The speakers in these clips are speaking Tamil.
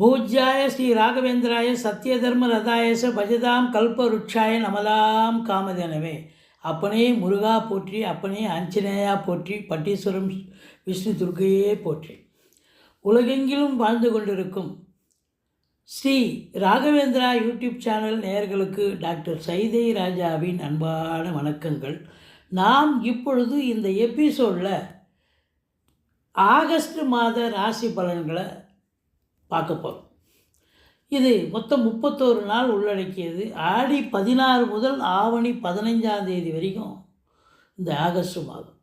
பூஜ்யாய ஸ்ரீ ராகவேந்திராய சத்யதர்ம ரதாயச பஜதாம் கல்பருட்சாய நமதாம் காமதேனவே. அப்பனே முருகா போற்றி, அப்பனே ஆஞ்சநேயா போற்றி, பட்டீஸ்வரம் விஷ்ணு துர்க்கையே போற்றி. உலகெங்கிலும் வாழ்ந்து கொண்டிருக்கும் ஸ்ரீ ராகவேந்திரா யூடியூப் சேனல் நேயர்களுக்கு டாக்டர் சைதை ராஜாவின் அன்பான வணக்கங்கள். நாம் இப்பொழுது இந்த எபிசோடில் ஆகஸ்ட் மாத ராசி பலன்களை பார்க்க போகிறோம். இது மொத்தம் 31 நாள் உள்ளடக்கியது. ஆடி 16 முதல் ஆவணி 15ஆம் தேதி வரைக்கும் இந்த ஆகஸ்ட் மாதம்.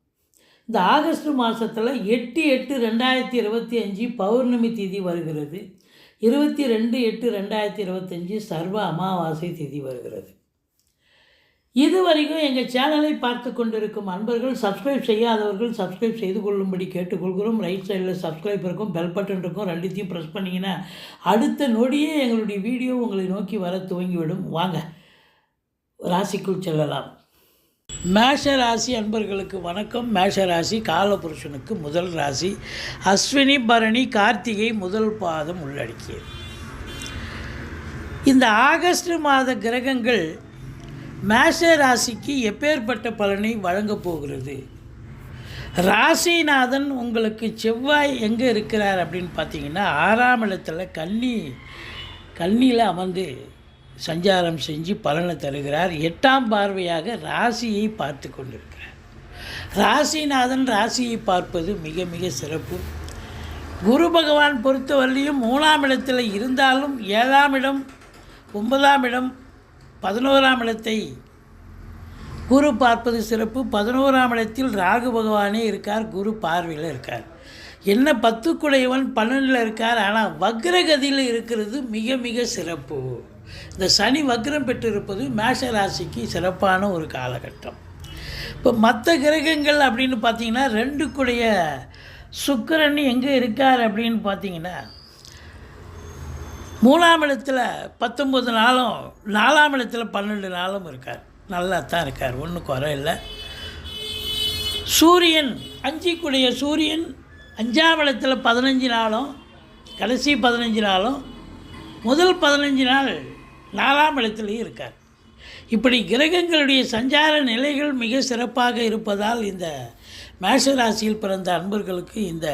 இந்த ஆகஸ்ட் மாதத்தில் 8/8/2025 பௌர்ணமி திதி வருகிறது. 22/8/2025 சர்வ அமாவாசை திதி வருகிறது. இதுவரைக்கும் எங்கள் சேனலை பார்த்து கொண்டிருக்கும் அன்பர்கள், சப்ஸ்கிரைப் செய்யாதவர்கள் சப்ஸ்கிரைப் செய்து கொள்ளும்படி கேட்டுக்கொள்கிறோம். ரைட் சைடில் சப்ஸ்கிரைப் இருக்கும், பெல் பட்டன் இருக்கும், ரெண்டுத்தையும் ப்ரெஸ் பண்ணிங்கன்னா அடுத்த நொடியே எங்களுடைய வீடியோ உங்களை நோக்கி வர துவங்கிவிடும். வாங்க ராசிக்குள் செல்லலாம். மேஷ ராசி அன்பர்களுக்கு வணக்கம். மேஷ ராசி காலபுருஷனுக்கு முதல் ராசி. அஸ்வினி பரணி கார்த்திகை முதல் பாதம் உள்ளடக்கியது. இந்த ஆகஸ்ட் மாத கிரகங்கள் மேஷ ராசிக்கு எப்பேற்பட்ட பலனை வழங்கப் போகிறது? ராசிநாதன் உங்களுக்கு செவ்வாய் எங்கே இருக்கிறார் அப்படின்னு பார்த்தீங்கன்னா 6ஆம் இடத்துல கன்னியில் அமர்ந்து சஞ்சாரம் செஞ்சு பலனை தருகிறார். 8ஆம் பார்வையாக ராசியை பார்த்து கொண்டிருக்கிறார். ராசிநாதன் ராசியை பார்ப்பது மிக மிக சிறப்பு. குரு பகவான் பொறுத்தவரையிலும் 3ஆம் இடத்தில் இருந்தாலும் 7ஆம் இடம், 9ஆம் இடம், 11ஆம் இடத்தை குரு பார்ப்பது சிறப்பு. 11ஆம் இடத்தில் ராகு பகவானே இருக்கார், குரு பார்வையில் இருக்கார். என்ன 10 குடையவன் 12ல் இருக்கார். ஆனால் வக்ரகதியில் இருக்கிறது மிக மிக சிறப்பு. இந்த சனி வக்ரம் பெற்றிருப்பது மேஷ ராசிக்கு சிறப்பான ஒரு காலகட்டம். இப்போ மற்ற கிரகங்கள் அப்படின்னு பார்த்தீங்கன்னா 2 குடைய சுக்கிரன் எங்கே இருக்கார் அப்படின்னு பார்த்தீங்கன்னா 3ஆம் இடத்துல 19 நாளும் 4ஆம் இடத்துல 12 நாளும் இருக்கார். நல்லா தான் இருக்கார், ஒன்றும் குறை இல்லை. சூரியன் 5 குடைய சூரியன் 5ஆம் இடத்துல 15 நாளும் கடைசி 15 நாளும் முதல் 15 நாள் 4ஆம் இடத்துலையும் இருக்கார். இப்படி கிரகங்களுடைய சஞ்சார நிலைகள் மிக சிறப்பாக இருப்பதால் இந்த மேஷராசியில் பிறந்த அன்பர்களுக்கு இந்த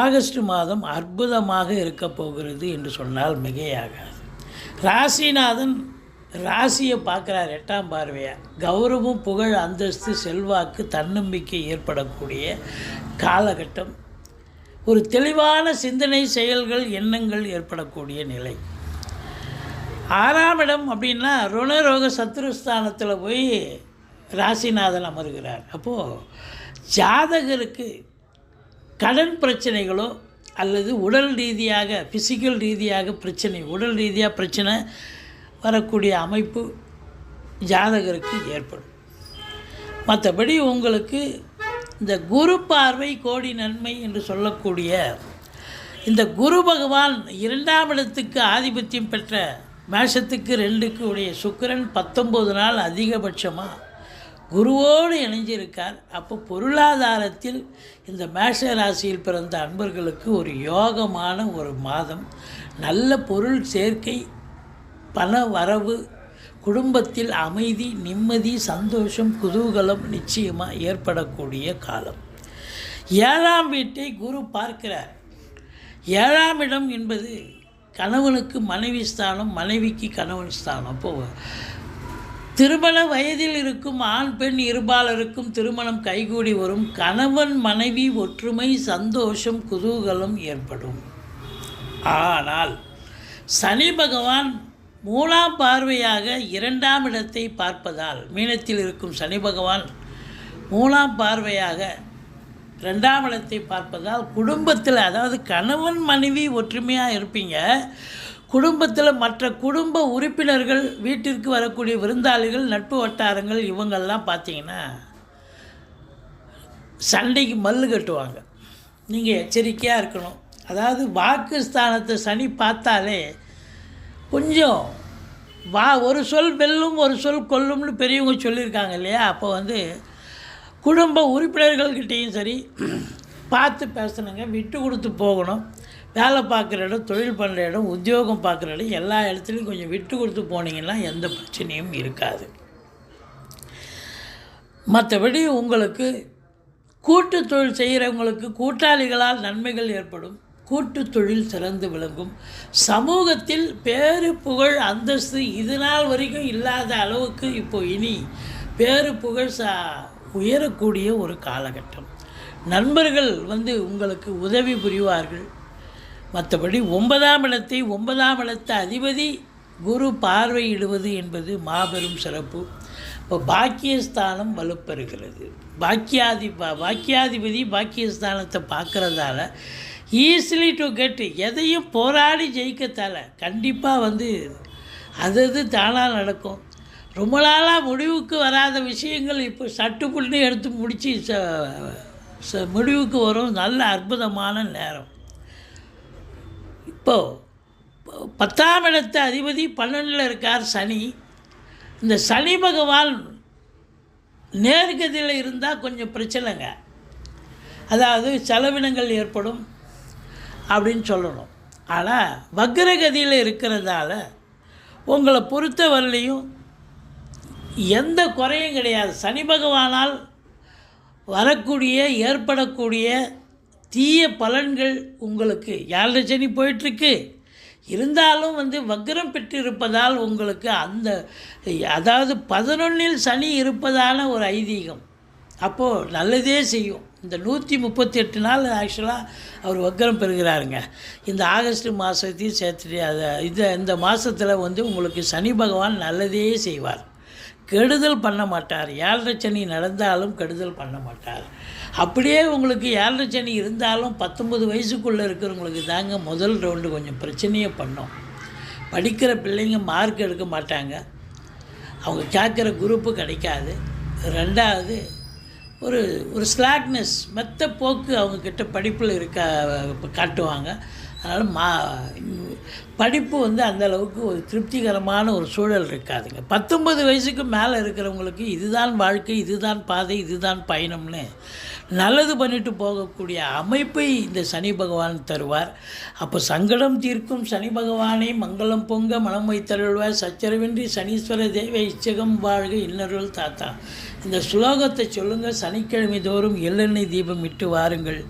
ஆகஸ்ட் மாதம் அற்புதமாக இருக்க போகிறது என்று சொன்னால் மிகையாகாது. ராசிநாதன் ராசியை பார்க்குறார் 8ஆம் பார்வையாக. கௌரவம், புகழ், அந்தஸ்து, செல்வாக்கு, தன்னம்பிக்கை ஏற்படக்கூடிய காலகட்டம். ஒரு தெளிவான சிந்தனை, செயல்கள், எண்ணங்கள் ஏற்படக்கூடிய நிலை. 6ஆம் இடம் அப்படின்னா ருணரோக சத்ருஸ்தானத்தில் போய் ராசிநாதன் அமர்கிறார். அப்போது ஜாதகருக்கு கடன் பிரச்சனைகளோ அல்லது உடல் ரீதியாக ஃபிசிக்கல் ரீதியாக பிரச்சனை, உடல் ரீதியாக பிரச்சனை வரக்கூடிய அமைப்பு ஜாதகருக்கு ஏற்படும். மற்றபடி உங்களுக்கு இந்த குரு பார்வை கோடி நன்மை என்று சொல்லக்கூடிய இந்த குரு பகவான் 2ஆம் இடத்துக்கு ஆதிபத்தியம் பெற்ற மேஷத்துக்கு 2க்கு உடைய சுக்கிரன் 19 நாள் அதிகபட்சமாக குருவோடு இணைஞ்சிருக்கார். அப்போ பொருளாதாரத்தில் இந்த மேஷ ராசியில் பிறந்த அன்பர்களுக்கு ஒரு யோகமான ஒரு மாதம். நல்ல பொருள் சேர்க்கை, பண வரவு, குடும்பத்தில் அமைதி, நிம்மதி, சந்தோஷம், குதூகலம் நிச்சயமாக ஏற்படக்கூடிய காலம். 7ஆம் வீட்டை குரு பார்க்கிறார். 7ஆம் இடம் என்பது கணவனுக்கு மனைவி ஸ்தானம், மனைவிக்கு கணவன் ஸ்தானம். அப்போது திருமண வயதில் இருக்கும் ஆண் பெண் இருபாலருக்கும் திருமணம் கைகூடி வரும். கணவன் மனைவி ஒற்றுமை, சந்தோஷம், குதூகலம் ஏற்படும். ஆனால் சனி பகவான் 3ஆம் பார்வையாக 2ஆம் இடத்தை பார்ப்பதால், மீனத்தில் இருக்கும் சனி பகவான் 3ஆம் பார்வையாக 2ஆம் இடத்தை பார்ப்பதால் குடும்பத்தில், அதாவது கணவன் மனைவி ஒற்றுமையாக இருப்பீங்க. குடும்பத்தில் மற்ற குடும்ப உறுப்பினர்கள், வீட்டிற்கு வரக்கூடிய விருந்தாளிகள், நட்பு வட்டாரங்கள் இவங்கள்லாம் பார்த்திங்கன்னா சண்டைக்கு மல்லு கட்டுவாங்க. நீங்கள் எச்சரிக்கையாக இருக்கணும். அதாவது வாக்குஸ்தானத்தை சனி பார்த்தாலே கொஞ்சம் ஒரு சொல் வெல்லும் ஒரு சொல் கொல்லும்னு பெரியவங்க சொல்லியிருக்காங்க இல்லையா? அப்போ குடும்ப உறுப்பினர்கள்கிட்டையும் சரி பார்த்து பேசணுங்க, விட்டு கொடுத்து போகணும். வேலை பார்க்குற இடம், தொழில் பண்ணுற இடம், உத்தியோகம் பார்க்குற இடம் எல்லா இடத்துலையும் கொஞ்சம் விட்டு கொடுத்து போனீங்கன்னா எந்த பிரச்சனையும் இருக்காது. மற்றபடி உங்களுக்கு கூட்டு தொழில் செய்கிறவங்களுக்கு கூட்டாளிகளால் நன்மைகள் ஏற்படும். கூட்டு தொழில் சிறந்து விளங்கும். சமூகத்தில் பேரு புகழ் அந்தஸ்து இது நாள் வரைக்கும் இல்லாத அளவுக்கு இப்போ இனி பேரு புகழ் உயரக்கூடிய ஒரு காலகட்டம். நண்பர்கள் உங்களுக்கு உதவி புரிவார்கள். மற்றபடி 9ஆம் இடத்து அதிபதி குரு பார்வையிடுவது என்பது மாபெரும் சிறப்பு. இப்போ பாக்கியஸ்தானம் வலுப்பெறுகிறது. பாக்கியாதிபதி பாக்கியஸ்தானத்தை பார்க்குறதால ஈஸிலி டு கெட், எதையும் போராடி ஜெயிக்கத்தால் கண்டிப்பாக அது தானாக நடக்கும். ரொம்ப நாளாக முடிவுக்கு வராத விஷயங்கள் இப்போ சட்டுப்புள்ளி எடுத்து முடித்து முடிவுக்கு வரும். நல்ல அற்புதமான நேரம். இப்போது 10ஆம் இடத்து அதிபதி 12ல் இருக்கார் சனி. இந்த சனி பகவான் நேர்கதியில் இருந்தால் கொஞ்சம் பிரச்சனைங்க, அதாவது செலவினங்கள் ஏற்படும் அப்படின்னு சொல்லணும். ஆனால் வக்ரகதியில் இருக்கிறதால உங்களை பொறுத்த வரலையும் எந்த குறையும் கிடையாது. சனி பகவானால் வரக்கூடிய ஏற்படக்கூடிய தீய பலன்கள் உங்களுக்கு 7 சனி போயிட்டுருக்கு. இருந்தாலும் வக்ரம் பெற்று இருப்பதால் உங்களுக்கு அதாவது 11ல் சனி இருப்பதான ஒரு ஐதீகம். அப்போது நல்லதே செய்யும். இந்த 138 நாள் ஆக்சுவலாக அவர் வக்ரம் பெறுகிறாருங்க. இந்த ஆகஸ்ட் மாதத்தையும் சேர்த்துட்டு இந்த மாதத்தில் உங்களுக்கு சனி பகவான் நல்லதே செய்வார். கெடுதல் பண்ண மாட்டார். 7 சனி நடந்தாலும் கெடுதல் பண்ண மாட்டார். அப்படியே உங்களுக்கு 7 சனி இருந்தாலும் 19 வயசுக்குள்ளே இருக்கிறவங்களுக்கு தாங்க முதல் ரவுண்டு கொஞ்சம் பிரச்சனையே பண்ணும். படிக்கிற பிள்ளைங்க மார்க் எடுக்க மாட்டாங்க, அவங்க கேட்குற குரூப்பு கிடைக்காது. ரெண்டாவது ஒரு ஸ்லாக்னஸ், மெத்த போக்கு அவங்கக்கிட்ட படிப்பில் காட்டுவாங்க. அதனால் படிப்பு அந்தளவுக்கு ஒரு திருப்திகரமான ஒரு சூழல் இருக்காதுங்க. 19 வயசுக்கு மேலே இருக்கிறவங்களுக்கு இதுதான் வாழ்க்கை, இதுதான் பாதை, இதுதான் பயணம்னு நல்லது பண்ணிட்டு போகக்கூடிய அமைப்பை இந்த சனி பகவான் தருவார். அப்போ சங்கடம் தீர்க்கும் சனி பகவானை மங்களம் பொங்க மனம் வைத்தருள்வார். சச்சரவின்றி சனீஸ்வர தேவ இச்சகம் வாழ்க இன்னருள் தாத்தா. இந்த ஸ்லோகத்தை சொல்லுங்கள். சனிக்கிழமை தோறும் எள்ளெண்ணெய் தீபம் இட்டு வாருங்கள்.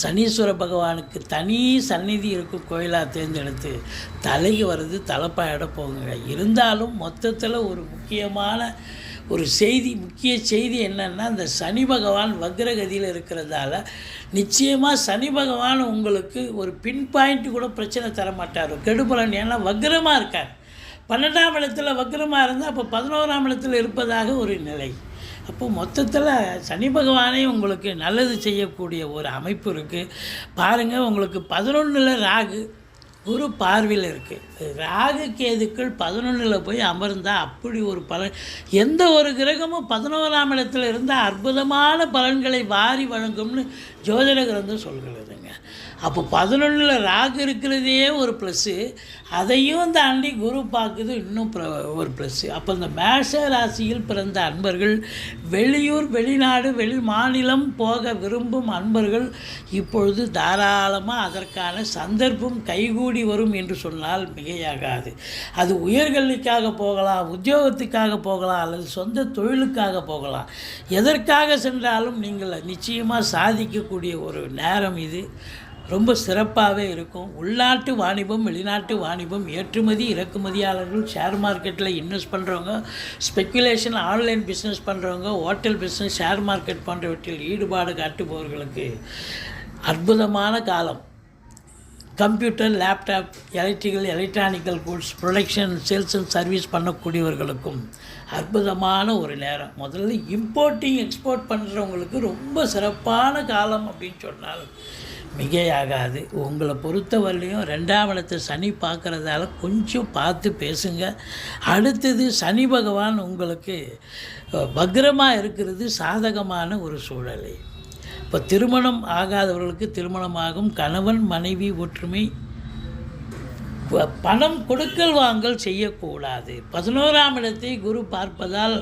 சனீஸ்வர பகவானுக்கு தனி சந்நிதி இருக்கும் கோயிலாக தேர்ந்தெடுத்து தலைக்கு வர்றது தலைப்பாயிட போகுங்க. இருந்தாலும் மொத்தத்தில் ஒரு முக்கிய செய்தி என்னென்னா, இந்த சனி பகவான் வக்ரகதியில் இருக்கிறதால நிச்சயமாக சனி பகவான் உங்களுக்கு ஒரு பின் பாயிண்ட் கூட பிரச்சனை தரமாட்டார், கெடுபலன். ஏன்னா வக்ரமாக இருக்கார். 12ஆம் இடத்துல வக்ரமாக இருந்தால் அப்போ 11ஆம் இடத்துல இருப்பதாக ஒரு நிலை. அப்போது மொத்தத்தில் சனி பகவானே உங்களுக்கு நல்லது செய்யக்கூடிய ஒரு அமைப்பு இருக்குது. பாருங்கள், உங்களுக்கு 11ல் ராகு, குரு பார்வையில் இருக்குது. ராகு கேதுக்கள் 11ல் போய் அமர்ந்தால் அப்படி ஒரு பலன். எந்த ஒரு கிரகமும் 11ஆம் இடத்துல இருந்தால் அற்புதமான பலன்களை வாரி வழங்கும்னு ஜோதிட கிரந்தம் சொல்கிறதுங்க. அப்போ 11ல் ராகு இருக்கிறதே ஒரு ப்ளஸ்ஸு, அதையும் தாண்டி குரு பார்க்குது இன்னும் ஒரு ப்ளஸ்ஸு. அப்போ இந்த மேஷ ராசியில் பிறந்த அன்பர்கள், வெளியூர் வெளிநாடு வெளி மாநிலம் போக விரும்பும் அன்பர்கள் இப்பொழுது தாராளமாக அதற்கான சந்தர்ப்பம் கைகூடி வரும் என்று சொன்னால் மிகையாகாது. அது உயர்கல்விக்காக போகலாம், உத்தியோகத்துக்காக போகலாம், அல்லது சொந்த தொழிலுக்காக போகலாம். எதற்காக சென்றாலும் நீங்கள் நிச்சயமாக சாதிக்கக்கூடிய ஒரு நேரம் இது. ரொம்ப சிறப்பாகவே இருக்கும். உள்நாட்டு வாணிபம், வெளிநாட்டு வாணிபம், ஏற்றுமதி இறக்குமதியாளர்கள், ஷேர் மார்க்கெட்டில் இன்வெஸ்ட் பண்ணுறவங்க, ஸ்பெக்குலேஷன் ஆன்லைன் பிஸ்னஸ் பண்ணுறவங்க, ஹோட்டல் பிஸ்னஸ், ஷேர் மார்க்கெட் போன்றவற்றில் ஈடுபாடு காட்டுபவர்களுக்கு அற்புதமான காலம். Computer, laptop, electronical goods, production, sales and service பண்ணக்கூடியவர்களுக்கும் அற்புதமான ஒரு நேரம். முதல்ல இம்போர்ட்டிங் எக்ஸ்போர்ட் பண்ணுறவங்களுக்கு ரொம்ப சிறப்பான காலம் அப்படின்னு சொன்னால் மிகையாகாது. உங்களை பொறுத்தவரையிலையும் 2ஆம் இடத்தை சனி பார்க்குறதால கொஞ்சம் பார்த்து பேசுங்க. அடுத்தது சனி பகவான் உங்களுக்கு வக்ரமாக இருக்கிறது சாதகமான ஒரு சூழலை. இப்போ திருமணம் ஆகாதவர்களுக்கு திருமணமாகும். கணவன் மனைவி ஒற்றுமை. பணம் கொடுக்கல் வாங்கல் செய்யக்கூடாது. 11ஆம் இடத்தை குரு பார்ப்பதால்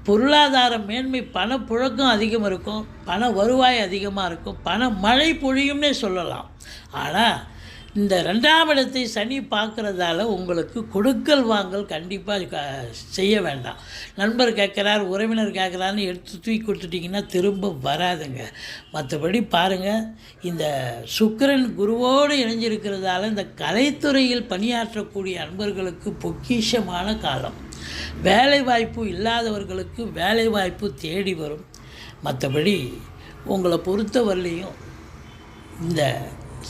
பொருளாதார மேன்மை, பணப்புழக்கம் அதிகம் இருக்கும், பண வருவாய் அதிகமாக இருக்கும், பண மழை பொழியும்னே சொல்லலாம். ஆனால் இந்த 2ஆம் இடத்தை சனி பார்க்குறதால உங்களுக்கு கொடுக்கல் வாங்கல் கண்டிப்பாக செய்ய வேண்டாம். நண்பர் கேட்குறார், உறவினர் கேட்குறான்னு எடுத்து தூக்கி கொடுத்துட்டிங்கன்னா திரும்ப வராதுங்க. மற்றபடி பாருங்கள், இந்த சுக்கிரன் குருவோடு இணைஞ்சிருக்கிறதால இந்த கலைத்துறையில் பணியாற்றக்கூடிய அன்பர்களுக்கு பொக்கிஷமான காலம். வேலைவாய்ப்பு இல்லாதவர்களுக்கு வேலைவாய்ப்பு தேடி வரும். மற்றபடி உங்களை பொறுத்தவரையிலையும் இந்த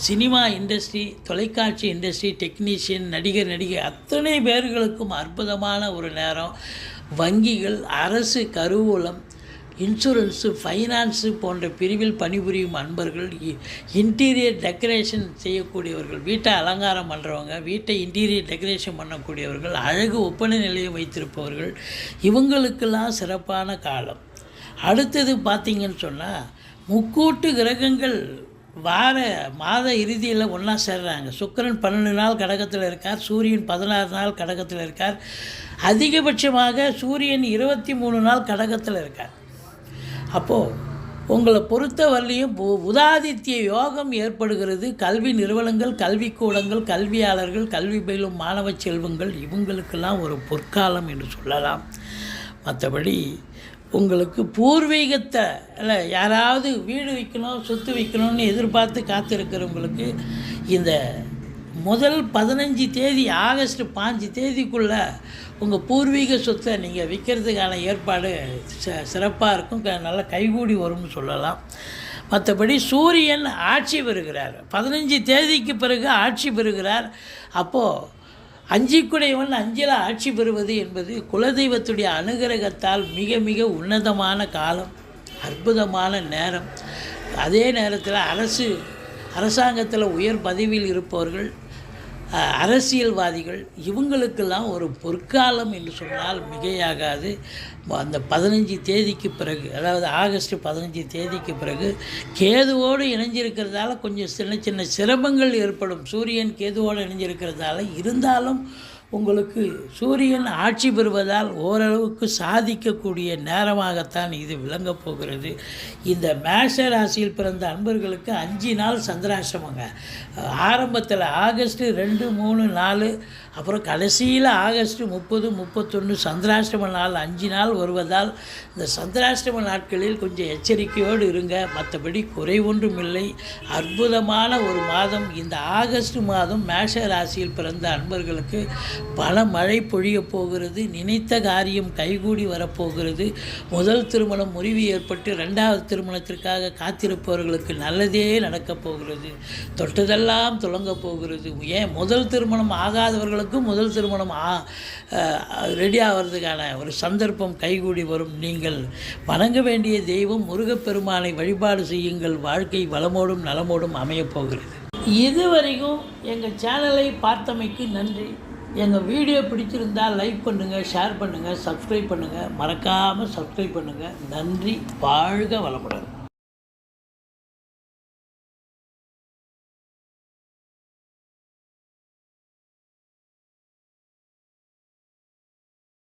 சினிமா இண்டஸ்ட்ரி, தொலைக்காட்சி இண்டஸ்ட்ரி, டெக்னீஷியன், நடிகை அத்தனை பேர்களுக்கும் அற்புதமான ஒரு நேரம். வங்கிகள், அரசு கருவூலம், இன்சூரன்ஸு, ஃபைனான்ஸு போன்ற பிரிவில் பணிபுரியும் அன்பர்கள், இன்டீரியர் டெக்கரேஷன் செய்யக்கூடியவர்கள், வீட்டை அலங்காரம் பண்ணுறவங்க, வீட்டை இன்டீரியர் டெக்கரேஷன் பண்ணக்கூடியவர்கள், அழகு ஒப்பனை நிலையம் வைத்திருப்பவர்கள், இவங்களுக்கெல்லாம் சிறப்பான காலம். அடுத்தது பார்த்திங்கன்னு சொன்னால், முக்கூட்டு கிரகங்கள் மாத இறுதியில் ஒன்றா சேர்றாங்க. சுக்கிரன் 12 நாள் கடகத்தில் இருக்கார், சூரியன் 16 நாள் கடகத்தில் இருக்கார், அதிகபட்சமாக சூரியன் 23 நாள் கடகத்தில் இருக்கார். அப்போது உங்களை பொறுத்த வரலையும் உதாதித்ய யோகம் ஏற்படுகிறது. கல்வி நிறுவனங்கள், கல்விக்கூடங்கள், கல்வியாளர்கள், கல்வி பயிலும் மாணவ செல்வங்கள், இவங்களுக்கெல்லாம் ஒரு பொற்காலம் என்று சொல்லலாம். மற்றபடி உங்களுக்கு பூர்வீகத்தை இல்லை, யாராவது வீடு விற்கணும், சொத்து விற்கணும்னு எதிர்பார்த்து காத்திருக்கிறவங்களுக்கு இந்த முதல் 15 தேதி, ஆகஸ்ட் 5 தேதிக்குள்ளே உங்கள் பூர்வீக சொத்தை நீங்கள் விற்கிறதுக்கான ஏற்பாடு சிறப்பாக இருக்கும், நல்லா கைகூடி வரும்னு சொல்லலாம். மற்றபடி சூரியன் ஆட்சி பெறுகிறார், 15 தேதிக்கு பிறகு ஆட்சி பெறுகிறார். அப்போது 5 5 ஆட்சி பெறுவது என்பது குலதெய்வத்துடைய அனுகிரகத்தால் மிக மிக உன்னதமான காலம், அற்புதமான நேரம். அதே நேரத்தில் அரசாங்கத்தில் உயர் பதவியில் இருப்பவர்கள், அரசியல்வாதிகள், இவங்களுக்கெல்லாம் ஒரு பொற்காலம் என்று சொன்னால் மிகையாகாது. அந்த 15 தேதிக்கு பிறகு, அதாவது ஆகஸ்ட் 15 தேதிக்கு பிறகு கேதுவோடு இணைஞ்சிருக்கிறதால கொஞ்சம் சின்ன சின்ன சிரமங்கள் ஏற்படும். சூரியன் கேதுவோடு இணைஞ்சிருக்கிறதால இருந்தாலும் உங்களுக்கு சூரியன் ஆட்சி பெறுவதால் ஓரளவுக்கு சாதிக்கக்கூடிய நேரமாகத்தான் இது விளங்கப் போகிறது. இந்த மேஷ ராசியில் பிறந்த அன்பர்களுக்கு 5 நாள் சந்திராஷ்டமங்க. ஆரம்பத்தில் ஆகஸ்ட் 2, 3, 4, அப்புறம் கடைசியில் ஆகஸ்ட் 30, 31 சந்திராஷ்டம நாள் 5 நாள் வருவதால் இந்த சந்திராஷ்டம நாட்களில் கொஞ்சம் எச்சரிக்கையோடு இருங்க. மற்றபடி குறை ஒன்றும் இல்லை. அற்புதமான ஒரு மாதம் இந்த ஆகஸ்ட் மாதம். மேஷ ராசியில் பிறந்த அன்பர்களுக்கு பல மழை பொழியப் போகிறது. நினைத்த காரியம் கைகூடி வரப்போகிறது. முதல் திருமணம் முறிவு ஏற்பட்டு 2வது திருமணத்திற்காக காத்திருப்பவர்களுக்கு நல்லதே நடக்கப் போகிறது. தொட்டதெல்லாம் துலங்கப் போகிறது. ஏன் முதல் திருமணம் ஆகாதவர்களுக்கு முதல் திருமணம் ரெடி ஆகிறதுக்கான ஒரு சந்தர்ப்பம் கைகூடி வரும். நீங்கள் வணங்க வேண்டிய தெய்வம் முருகப்பெருமானை வழிபாடு செய்யுங்கள். வாழ்க்கை வளமோடும் நலமோடும் அமையப் போகிறது. இதுவரைக்கும் எங்கள் சேனலை பார்த்தமைக்கு நன்றி. எங்கள் வீடியோ பிடிச்சிருந்தால் லைக் பண்ணுங்கள், ஷேர் பண்ணுங்கள், சப்ஸ்கிரைப் பண்ணுங்கள். மறக்காமல் சப்ஸ்கிரைப் பண்ணுங்கள். நன்றி. வாழ்க வளமுடன்.